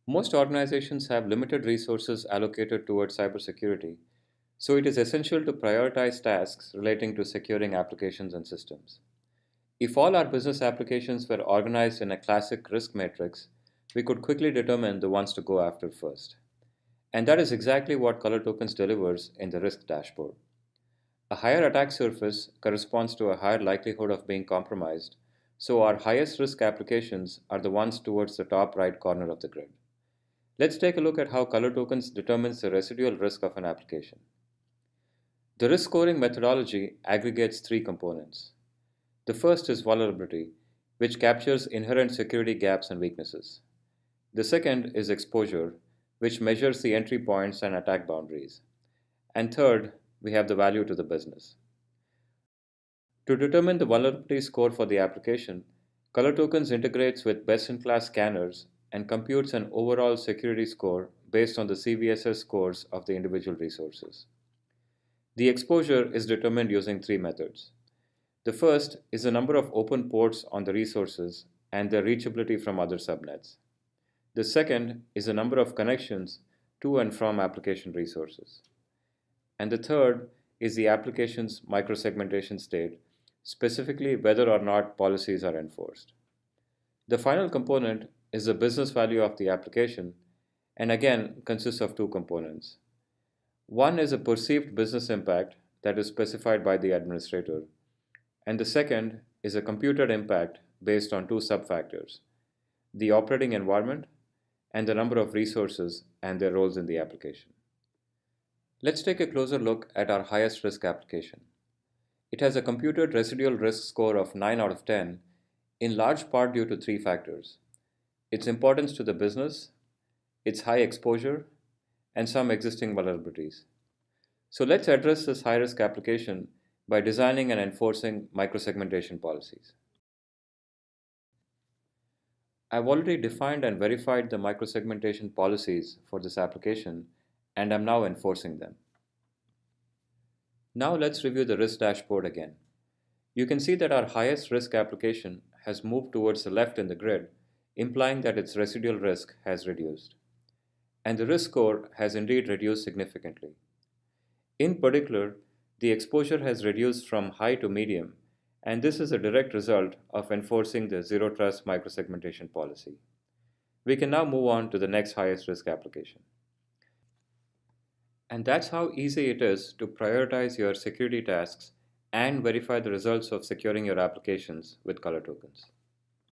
Most organizations have limited resources allocated towards cybersecurity, so it is essential to prioritize tasks relating to securing applications and systems. If all our business applications were organized in a classic risk matrix, we could quickly determine the ones to go after first. And that is exactly what ColorTokens delivers in the risk dashboard. A higher attack surface corresponds to a higher likelihood of being compromised, so our highest risk applications are the ones towards the top right corner of the grid. Let's take a look at how ColorTokens determines the residual risk of an application. The risk scoring methodology aggregates three components. The first is vulnerability, which captures inherent security gaps and weaknesses. The second is exposure, which measures the entry points and attack boundaries. And third, we have the value to the business. To determine the vulnerability score for the application, ColorTokens integrates with best-in-class scanners and computes an overall security score based on the CVSS scores of the individual resources. The exposure is determined using three methods. The first is the number of open ports on the resources and their reachability from other subnets. The second is the number of connections to and from application resources. And the third is the application's microsegmentation state, specifically whether or not policies are enforced. The final component is the business value of the application, and again consists of two components. One is a perceived business impact that is specified by the administrator, and the second is a computed impact based on two subfactors: the operating environment and the number of resources and their roles in the application. Let's take a closer look at our highest risk application. It has a computed residual risk score of 9 out of 10, in large part due to three factors: its importance to the business, its high exposure, and some existing vulnerabilities. So let's address this high risk application by designing and enforcing microsegmentation policies. I've already defined and verified the microsegmentation policies for this application, and I'm now enforcing them. Now let's review the risk dashboard again. You can see that our highest risk application has moved towards the left in the grid, implying that its residual risk has reduced. And the risk score has indeed reduced significantly. In particular, the exposure has reduced from high to medium, and this is a direct result of enforcing the zero trust microsegmentation policy. We can now move on to the next highest risk application. And that's how easy it is to prioritize your security tasks and verify the results of securing your applications with ColorTokens.